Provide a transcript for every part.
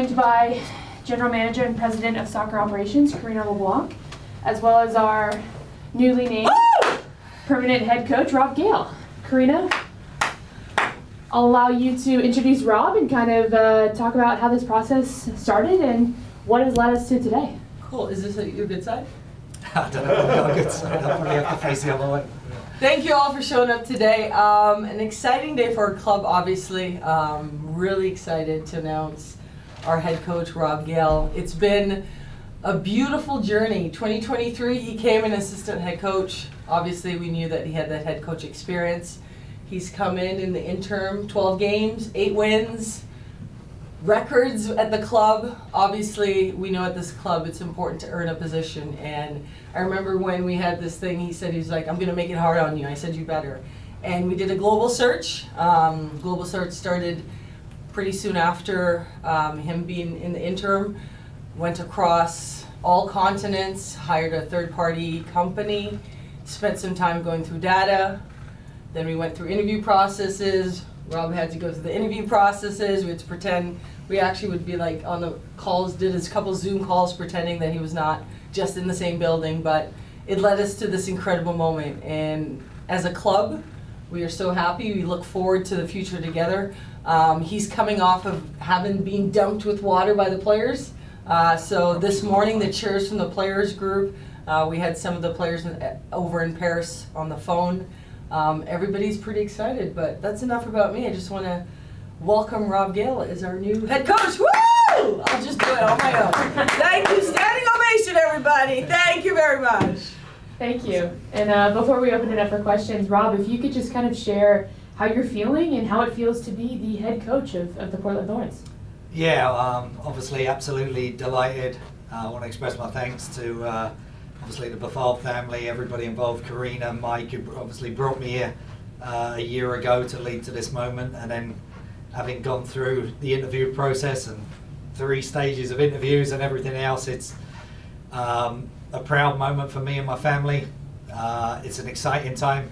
joined by General Manager and President of Soccer Operations, Karina LeBlanc, as well as our newly named permanent head coach, Rob Gale. Karina, I'll allow you to introduce Rob and kind of talk about how this process started and what has led us to today. Cool. Is this your good side? I don't know if I've got a good side. I'll probably have to face the other way. Thank you all for showing up today. An exciting day for our club, obviously. Really excited to announce our head coach, Rob Gale. It's been a beautiful journey. 2023, he came an assistant head coach. Obviously, we knew that he had that head coach experience. He's come in the interim, 12 games, 8 wins, records at the club. Obviously, we know at this club it's important to earn a position. And I remember when we had this thing, he said, he's like, I'm going to make it hard on you. I said, you better. And we did a global search. Global search started pretty soon after him being in the interim. Went across all continents, hired a third-party company, spent some time going through data. Then we went through interview processes. Rob had to go through the interview processes. We had to pretend, we actually would be like on the calls, did a couple Zoom calls pretending that he was not just in the same building, but it led us to this incredible moment. And as a club, we are so happy. We look forward to the future together. He's coming off of having been dumped with water by the players. So this morning, the cheers from the players group, we had some of the players over in Paris on the phone. Everybody's pretty excited, but that's enough about me. I just want to welcome Rob Gale as our new head coach. Woo! I'll just do it on my own. Thank you. Standing ovation, everybody. Thank you very much. Thank you. And before we open it up for questions, Rob, if you could just kind of share how you're feeling and how it feels to be the head coach of the Portland Thorns. Yeah, obviously absolutely delighted. I want to express my thanks to obviously the Buffal family, everybody involved, Karina, Mike, who obviously brought me here a year ago to lead to this moment, and then having gone through the interview process and 3 stages of interviews and everything else, it's a proud moment for me and my family. It's an exciting time.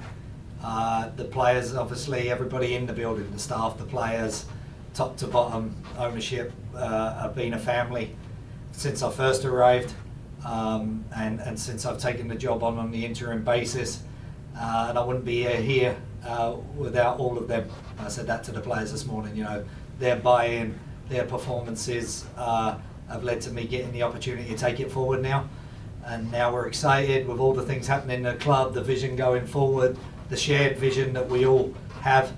The players, obviously everybody in the building, the staff, the players, top to bottom, ownership, have been a family since I first arrived. And since I've taken the job on the interim basis, and I wouldn't be here without all of them. I said that to the players this morning. You know, their buy-in, their performances have led to me getting the opportunity to take it forward now. And now we're excited with all the things happening in the club, the vision going forward, the shared vision that we all have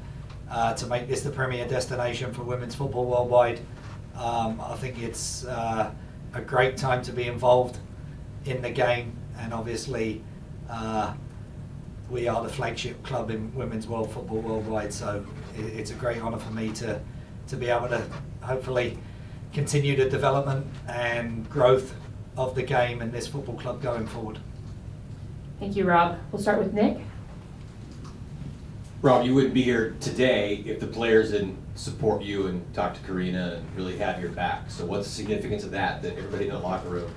to make this the premier destination for women's football worldwide. I think it's a great time to be involved in the game, and obviously we are the flagship club in women's world football worldwide, so it's a great honour for me to be able to hopefully continue the development and growth of the game and this football club going forward. Thank you, Rob. We'll start with Nick. Rob, you wouldn't be here today if the players didn't support you and talk to Karina and really have your back. So what's the significance of that everybody in the locker room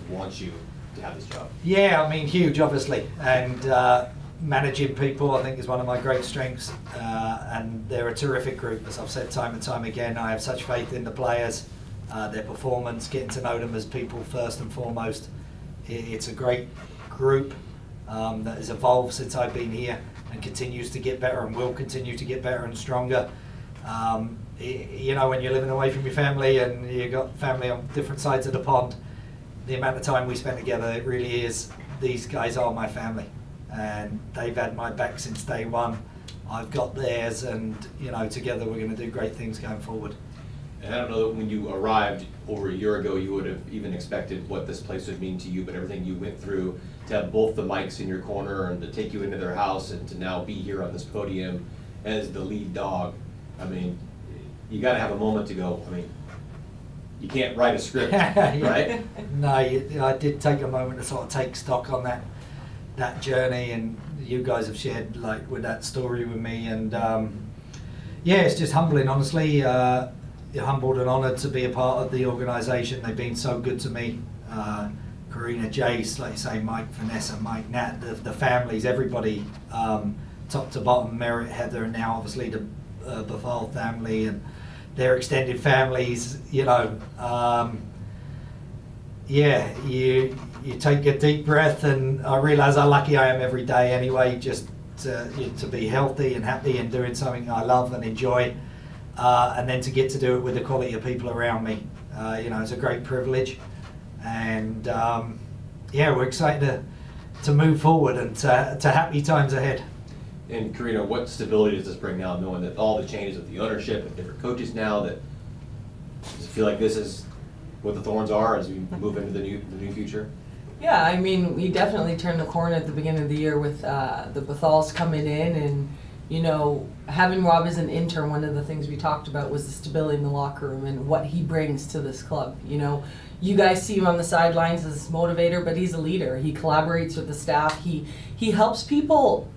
wants you to have this job? Yeah, I mean, huge, obviously. And managing people, I think, is one of my great strengths. And they're a terrific group, as I've said time and time again. I have such faith in the players, their performance, getting to know them as people first and foremost. It's a great group that has evolved since I've been here and continues to get better and will continue to get better and stronger. You know, when you're living away from your family and you've got family on different sides of the pond, the amount of time we spend together, it really is, these guys are my family. And they've had my back since day one. I've got theirs, and you know, together we're going to do great things going forward. And I don't know that when you arrived over a year ago, you would have even expected what this place would mean to you, but everything you went through to have both the mics in your corner and to take you into their house and to now be here on this podium as the lead dog. I mean, you got to have a moment to go, I mean, you can't write a script, right? No, I did take a moment to sort of take stock on that journey, and you guys have shared like with that story with me, and yeah, it's just humbling, honestly. Humbled and honoured to be a part of the organisation. They've been so good to me. Karina, Jace, like you say, Mike, Vanessa, Mike, Nat, the families, everybody, top to bottom, Merritt, Heather, and now obviously the Buffal family, and their extended families, you know, you take a deep breath, and I realise how lucky I am every day anyway, just to be healthy and happy and doing something I love and enjoy, and then to get to do it with the quality of people around me. You know, it's a great privilege, and we're excited to move forward and to happy times ahead. And Karina, what stability does this bring now, knowing that all the changes of the ownership and different coaches now, that does it feel like this is what the Thorns are as we move into the new future? Yeah, I mean, we definitely turned the corner at the beginning of the year with the Bethals coming in, and you know, having Rob as an intern, one of the things we talked about was the stability in the locker room and what he brings to this club. You know, you guys see him on the sidelines as a motivator, but he's a leader. He collaborates with the staff. He helps people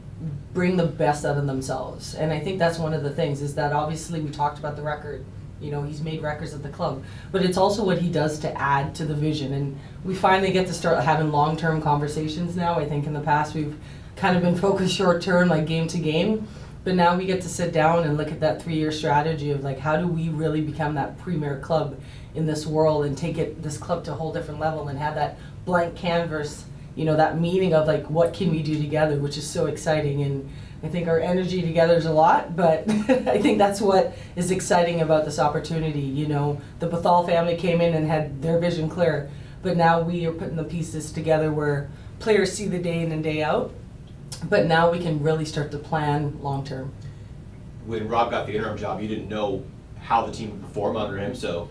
bring the best out of themselves, and I think that's one of the things is that obviously we talked about the record. You know, he's made records at the club, but it's also what he does to add to the vision, and we finally get to start having long-term conversations now. I think in the past we've kind of been focused short-term, like game to game, but now we get to sit down and look at that 3-year strategy of like, how do we really become that premier club in this world and take this club to a whole different level and have that blank canvas, you know, that meaning of like, what can we do together, which is so exciting. And I think our energy together is a lot, but I think that's what is exciting about this opportunity. You know, the Bethal family came in and had their vision clear, but now we are putting the pieces together where players see the day in and day out, but now we can really start to plan long term. When Rob got the interim job, you didn't know how the team would perform under him, so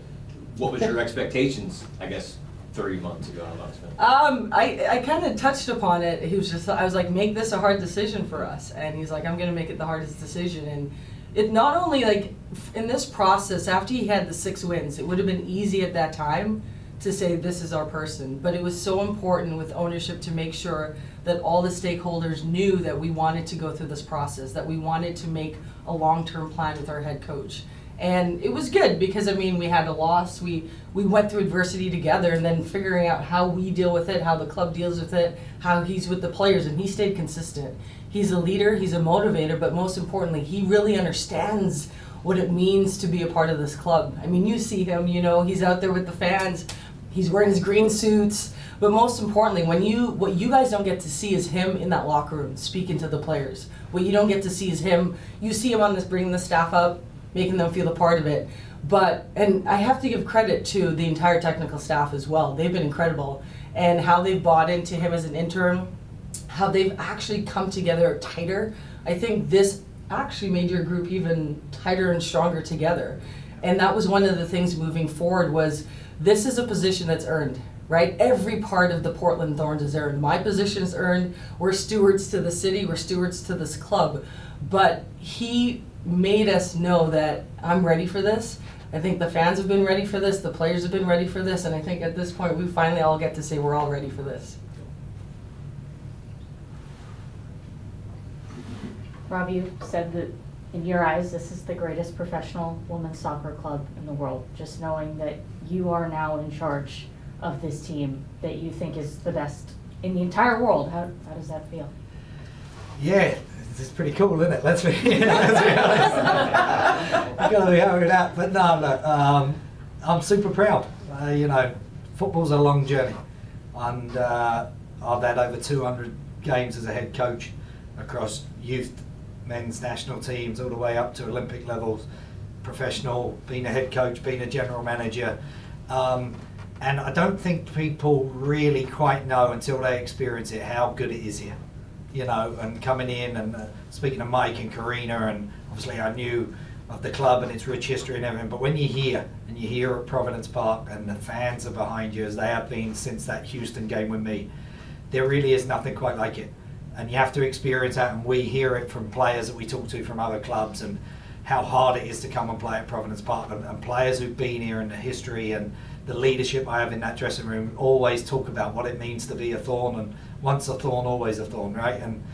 what was your expectations, I guess, 30 months ago? I kind of touched upon it. I was like, make this a hard decision for us. And he's like, I'm going to make it the hardest decision. And it not only like in this process, after he had the 6 wins, it would have been easy at that time to say this is our person. But it was so important with ownership to make sure that all the stakeholders knew that we wanted to go through this process, that we wanted to make a long-term plan with our head coach. And it was good because, I mean, we had a loss. We went through adversity together, and then figuring out how we deal with it, how the club deals with it, how he's with the players, and he stayed consistent. He's a leader, he's a motivator, but most importantly, he really understands what it means to be a part of this club. I mean, you see him, you know, he's out there with the fans, he's wearing his green suits, but most importantly, what you guys don't get to see is him in that locker room speaking to the players. What you don't get to see is him, you see him on this, bringing the staff up, making them feel a part of it. And I have to give credit to the entire technical staff as well. They've been incredible, and how they've bought into him as an intern, how they've actually come together tighter. I think this actually made your group even tighter and stronger together. And that was one of the things moving forward was, this is a position that's earned, right? Every part of the Portland Thorns is earned. My position is earned. We're stewards to the city, we're stewards to this club. But he made us know that I'm ready for this. I think the fans have been ready for this, the players have been ready for this, and I think at this point we finally all get to say we're all ready for this. Rob, you said that in your eyes this is the greatest professional women's soccer club in the world. Just knowing that you are now in charge of this team that you think is the best in the entire world, how does that feel? Yeah, it's pretty cool, isn't it? Let's be honest. You've got to be happy with that. But no, look, I'm super proud. You know, football's a long journey, and I've had over 200 games as a head coach across youth, men's national teams, all the way up to Olympic levels, professional, being a head coach, being a general manager. And I don't think people really quite know until they experience it how good it is here. You know, and coming in and speaking to Mike and Karina, and obviously I knew of the club and its rich history and everything, but when you're here and you're here at Providence Park and the fans are behind you as they have been since that Houston game with me, there really is nothing quite like it. And you have to experience that, and we hear it from players that we talk to from other clubs, and how hard it is to come and play at Providence Park, and players who've been here and the history and the leadership I have in that dressing room always talk about what it means to be a Thorn, and once a Thorn, always a Thorn, right? And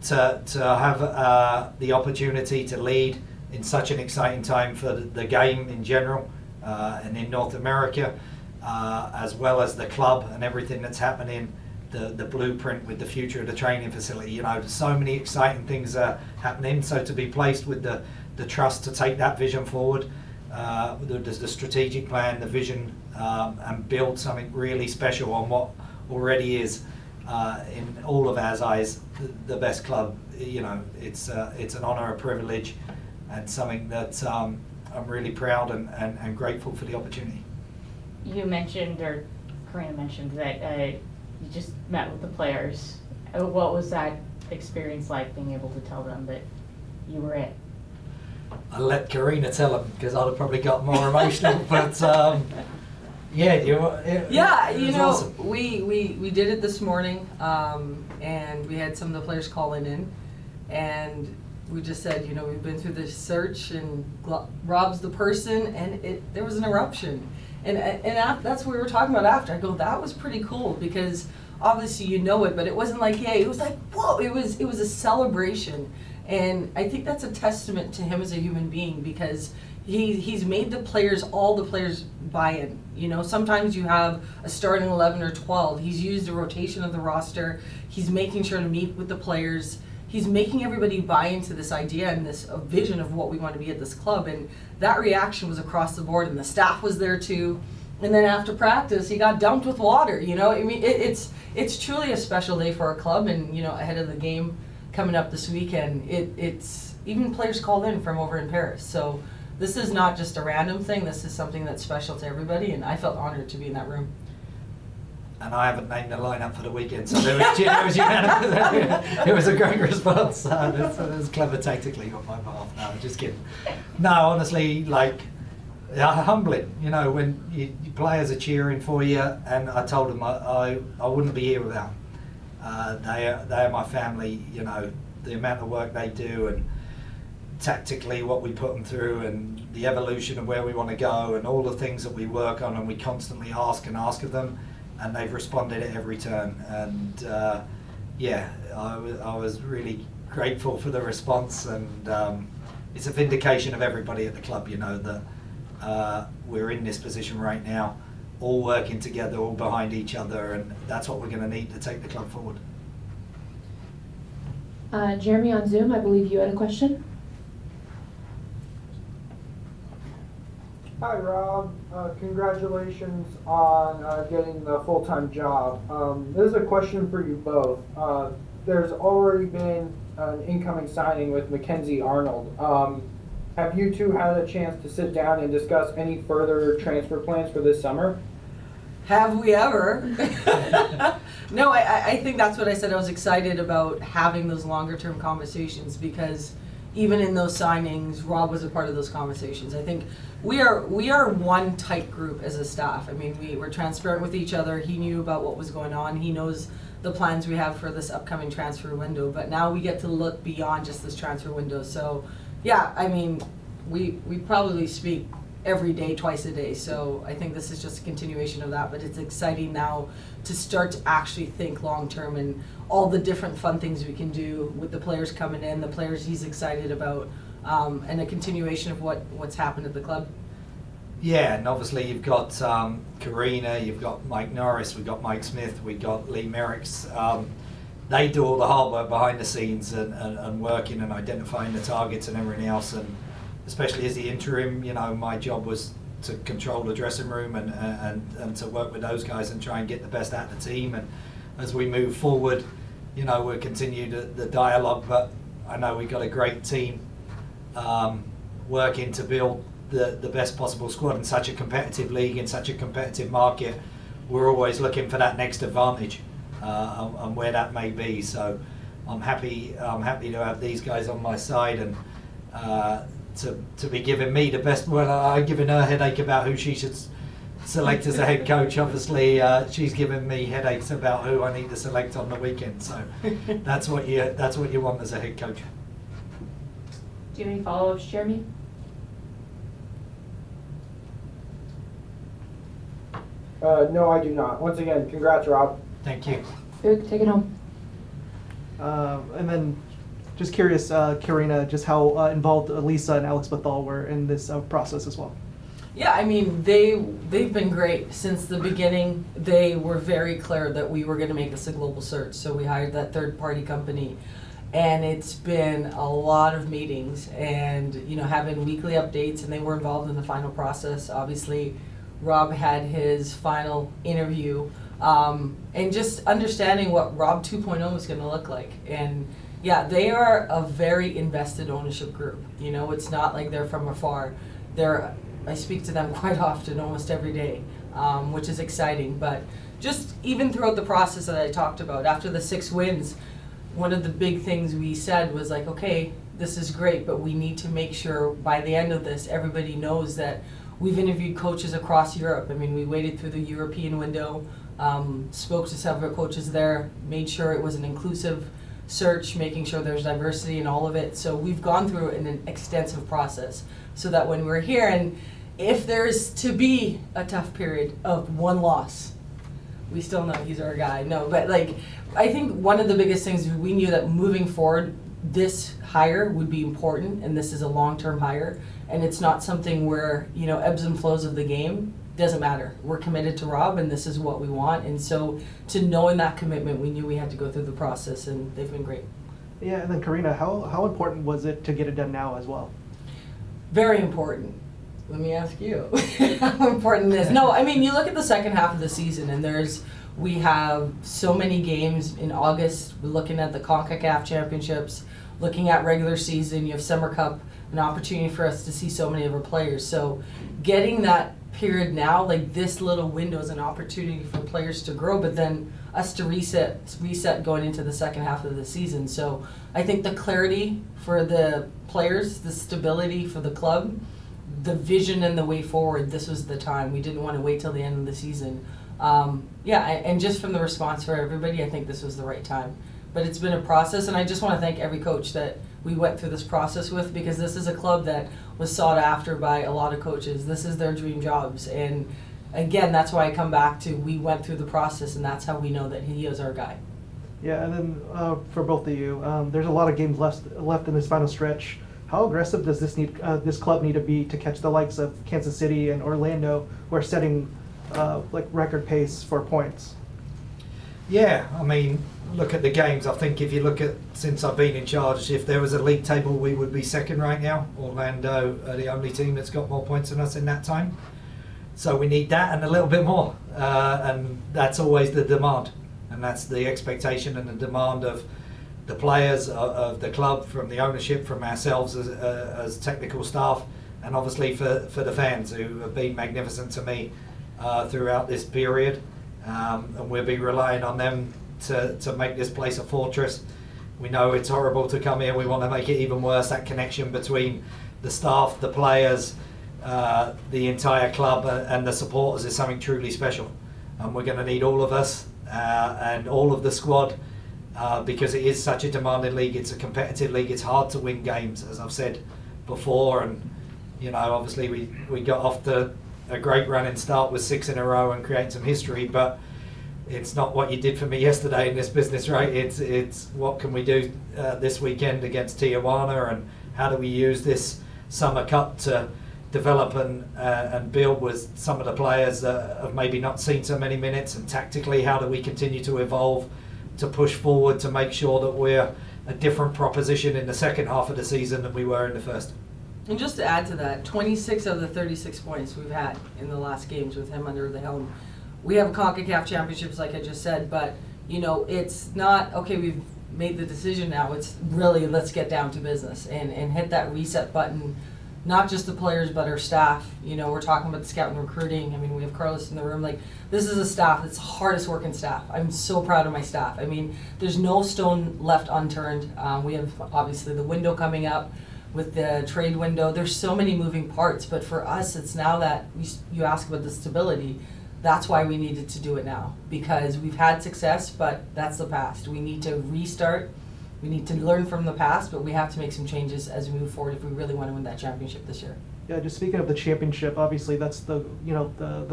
to have the opportunity to lead in such an exciting time for the game in general, and in North America, as well as the club and everything that's happening, the blueprint with the future of the training facility, you know, so many exciting things are happening. So to be placed with the trust to take that vision forward, the strategic plan, the vision, and build something really special on what already is, in all of our eyes, the best club. You know, it's an honour, a privilege, and something that I'm really proud and grateful for the opportunity. You mentioned, or Karina mentioned, that you just met with the players. What was that experience like, being able to tell them that you were it? I let Karina tell them because I'd have probably got more emotional, but yeah, it You was know, awesome. we did it this morning, and we had some of the players calling in, and we just said, you know, we've been through this search, and Rob's the person, and there was an eruption, and that's what we were talking about after. I go, that was pretty cool, because obviously you know it, but it wasn't like, yay, it was like, whoa, it was a celebration, and I think that's a testament to him as a human being, because he's made all the players buy in. You know, sometimes you have a starting 11 or 12. He's used a rotation of the roster. He's making sure to meet with the players. He's making everybody buy into this idea and this vision of what we want to be at this club. And that reaction was across the board, and the staff was there too. And then after practice, he got dumped with water. You know, I mean, it's truly a special day for our club. And, you know, ahead of the game coming up this weekend, it's even players called in from over in Paris. So this is not just a random thing. This is something that's special to everybody, and I felt honored to be in that room. And I haven't named the lineup for the weekend, so there was unanimous. It was a great response. That was clever tactically on my behalf. No, just kidding. No, honestly, like, humbling. You know, when your players are cheering for you, and I told them I wouldn't be here without them. They are my family. You know, the amount of work they do, and tactically what we put them through, and the evolution of where we want to go, and all the things that we work on, and we constantly ask of them, and they've responded at every turn. And yeah, I was really grateful for the response, and it's a vindication of everybody at the club, you know, that we're in this position right now, all working together, all behind each other, and that's what we're going to need to take the club forward. Jeremy on Zoom, I believe you had a question. Hi, Rob. Congratulations on getting the full-time job. This is a question for you both. There's already been an incoming signing with Mackenzie Arnold. Have you two had a chance to sit down and discuss any further transfer plans for this summer? Have we ever? No, I think that's what I said. I was excited about having those longer-term conversations, because even in those signings, Rob was a part of those conversations. I think we are one tight group as a staff. I mean, we're transparent with each other. He knew about what was going on. He knows the plans we have for this upcoming transfer window. But now we get to look beyond just this transfer window. So, yeah, I mean, we probably speak every day, twice a day. So I think this is just a continuation of that. But it's exciting now to start to actually think long term, and all the different fun things we can do with the players coming in, the players he's excited about, and a continuation of what's happened at the club. Yeah, and obviously you've got Karina, you've got Mike Norris, we've got Mike Smith, we've got Lee Merricks. They do all the hard work behind the scenes, and working and identifying the targets and everything else. And especially as the interim, you know, my job was to control the dressing room and to work with those guys and try and get the best out of the team. And as we move forward, you know, we'll continue the dialogue, but I know we've got a great team working to build the best possible squad in such a competitive league, in such a competitive market. We're always looking for that next advantage, and where that may be. So I'm happy to have these guys on my side, and to be giving me the best. Well, I'm giving her a headache about who she should select as a head coach. Obviously, she's giving me headaches about who I need to select on the weekend. So that's what you want as a head coach. Do you have any follow-ups, Jeremy? No, I do not. Once again, congrats, Rob. Thank you. Good, take it home. And then, just curious, Karina, just how involved Lisa and Alex Bethal were in this process as well. Yeah, I mean, they've been great since the beginning. They were very clear that we were going to make this a global search, so we hired that third-party company. And it's been a lot of meetings and, having weekly updates, and they were involved in the final process. Obviously, Rob had his final interview, and just understanding what Rob 2.0 is going to look like. And yeah, they are a very invested ownership group. It's not like they're from afar. I speak to them quite often, almost every day, which is exciting. But just even throughout the process that I talked about, after the 6 wins, one of the big things we said was like, okay, this is great, but we need to make sure by the end of this, everybody knows that we've interviewed coaches across Europe. I mean, we waited through the European window, spoke to several coaches there, made sure it was an inclusive search, making sure there's diversity in all of it. So we've gone through an extensive process so that when we're here, and if there's to be a tough period of 1 loss, we still know he's our guy. No, but I think one of the biggest things is we knew that moving forward, this hire would be important, and this is a long-term hire, and it's not something where, ebbs and flows of the game doesn't matter. We're committed to Rob, and this is what we want, and so to knowing that commitment, we knew we had to go through the process, and they've been great. Yeah, and then Karina, how important was it to get it done now as well? Very important. Let me ask you how important it is. No, I mean, you look at the second half of the season, and we have so many games in August. We're looking at the CONCACAF championships, looking at regular season. You have Summer Cup, an opportunity for us to see so many of our players. So getting that period now, like this little window, is an opportunity for players to grow, but then us to reset going into the second half of the season. So I think the clarity for the players, the stability for the club, the vision and the way forward, this was the time. We didn't want to wait till the end of the season. And just from the response for everybody, I think this was the right time. But it's been a process, and I just want to thank every coach that we went through this process with, because this is a club that was sought after by a lot of coaches. This is their dream jobs, and again, that's why I come back to we went through the process, and that's how we know that he is our guy. Yeah, and then for both of you, there's a lot of games left in this final stretch. How aggressive does this club need to be to catch the likes of Kansas City and Orlando, who are setting record pace for points? Yeah, I mean, look at the games. I think if you look at, since I've been in charge, if there was a league table, we would be second right now. Orlando are the only team that's got more points than us in that time. So we need that and a little bit more. And that's always the demand. And that's the expectation and the demand of the players, of the club, from the ownership, from ourselves as technical staff, and obviously for the fans who have been magnificent to me throughout this period. And we'll be relying on them to make this place a fortress. We know it's horrible to come here. We want to make it even worse. That connection between the staff, the players, the entire club and the supporters is something truly special. And we're going to need all of us and all of the squad because it is such a demanding league. It's a competitive league. It's hard to win games, as I've said before. And, obviously we got off a great running start with 6 in a row and creating some history, but it's not what you did for me yesterday in this business, right? It's what can we do this weekend against Tijuana, and how do we use this Summer Cup to develop and build with some of the players that have maybe not seen so many minutes, and tactically how do we continue to evolve to push forward to make sure that we're a different proposition in the second half of the season than we were in the first. And just to add to that, 26 of the 36 points we've had in the last games with him under the helm. We have CONCACAF championships, like I just said, but it's not, okay, we've made the decision now. It's really, let's get down to business and hit that reset button, not just the players, but our staff. We're talking about the scout and recruiting. I mean, we have Carlos in the room. This is a staff that's the hardest working staff. I'm so proud of my staff. I mean, there's no stone left unturned. We have, obviously, the window coming up with the trade window. There's so many moving parts, but for us, it's now that you ask about the stability. That's why we needed to do it now, because we've had success, but that's the past. We need to restart. We need to learn from the past, but we have to make some changes as we move forward if we really want to win that championship this year. Yeah, just speaking of the championship, obviously that's the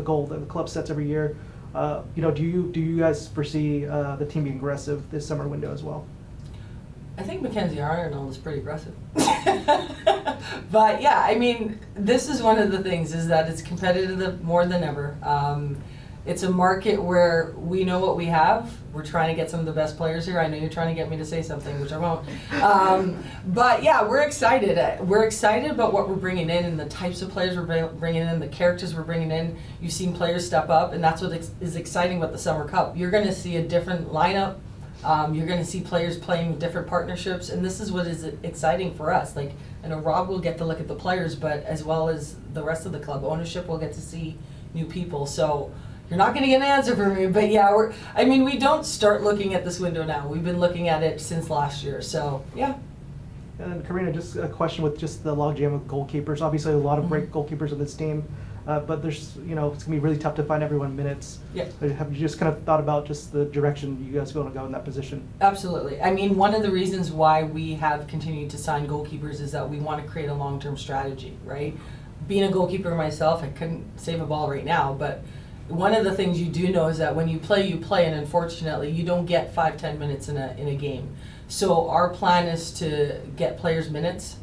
goal that the club sets every year. Do you guys foresee the team being aggressive this summer window as well? I think Mackenzie Arnold is pretty aggressive. But yeah, I mean, this is one of the things, is that it's competitive more than ever. It's a market where we know what we have. We're trying to get some of the best players here. I know you're trying to get me to say something, which I won't. But yeah, we're excited. We're excited about what we're bringing in and the types of players we're bringing in, the characters we're bringing in. You've seen players step up, and that's what is exciting about the Summer Cup. You're going to see a different lineup. You're going to see players playing with different partnerships, and this is what is exciting for us. Like, I know Rob will get to look at the players, but as well as the rest of the club ownership will get to see new people. So you're not going to get an answer from me, but yeah, we don't start looking at this window now. We've been looking at it since last year, so yeah. And Karina, just a question with just the logjam of goalkeepers. Obviously, a lot of great goalkeepers on this team, but there's, it's going to be really tough to find everyone minutes. Yeah. Have you just kind of thought about just the direction you guys want to go in that position? Absolutely. I mean, one of the reasons why we have continued to sign goalkeepers is that we want to create a long-term strategy, right? Being a goalkeeper myself, I couldn't save a ball right now, but one of the things you do know is that when you play, and unfortunately, you don't get 5-10 minutes in a game. So our plan is to get players minutes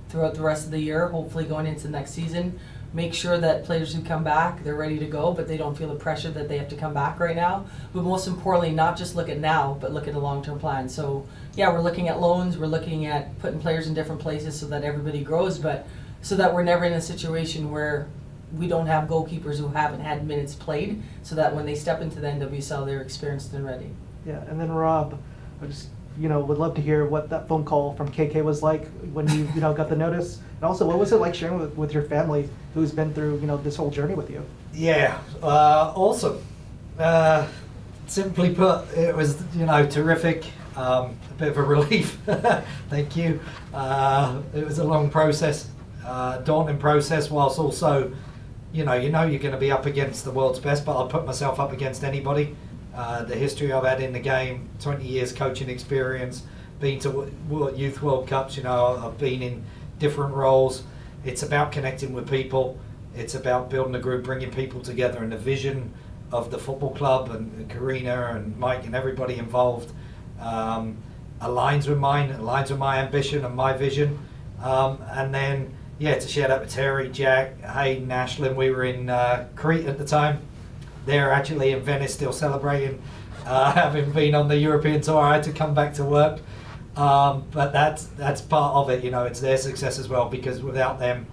throughout the rest of the year, hopefully going into next season. Make sure that players who come back, they're ready to go, but they don't feel the pressure that they have to come back right now. But most importantly, not just look at now, but look at a long-term plan. So yeah, we're looking at loans, we're looking at putting players in different places so that everybody grows, but so that we're never in a situation where we don't have goalkeepers who haven't had minutes played, so that when they step into the NWSL, they're experienced and ready. Yeah, and then Rob, I just would love to hear what that phone call from KK was like when you got the notice, and also what was it like sharing with your family who's been through this whole journey with you? Yeah, awesome. Simply put, it was terrific. A bit of a relief. Thank you. It was a long process, daunting process, whilst also you're going to be up against the world's best, but I'll put myself up against anybody. The history I've had in the game, 20 years coaching experience, been to Youth World Cups, I've been in different roles. It's about connecting with people. It's about building a group, bringing people together, and the vision of the football club and Karina and Mike and everybody involved aligns with mine, aligns with my ambition and my vision. And then, to share that with Terry, Jack, Hayden, Ashlyn. We were in Crete at the time. They're actually in Venice still celebrating, having been on the European tour. I had to come back to work. But that's part of it, it's their success as well, because without them,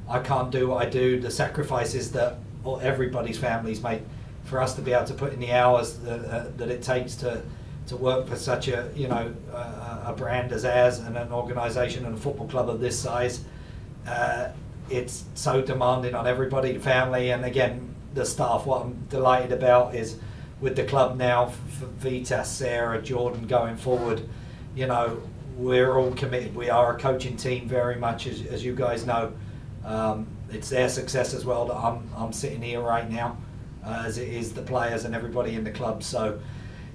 I can't do what I do. The sacrifices that everybody's families make for us to be able to put in the hours that it takes to work for such a brand as ours and an organisation and a football club of this size. It's so demanding on everybody, the family, and again, the staff. What I'm delighted about is with the club now, for Vita, Sarah, Jordan going forward, we're all committed. We are a coaching team very much, as you guys know. It's their success as well that I'm sitting here right now, as it is the players and everybody in the club. So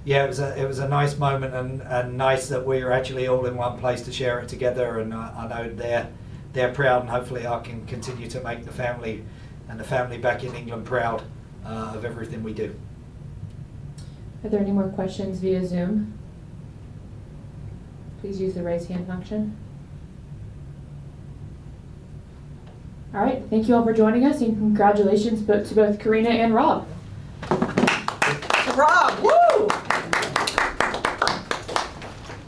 yeah, it was a nice moment, and nice that we're actually all in one place to share it together, and I know they're proud, and hopefully I can continue to make the family back in England proud of everything we do. Are there any more questions via Zoom? Please use the raise hand function. All right, thank you all for joining us, and congratulations to both Karina and Rob. Rob, woo!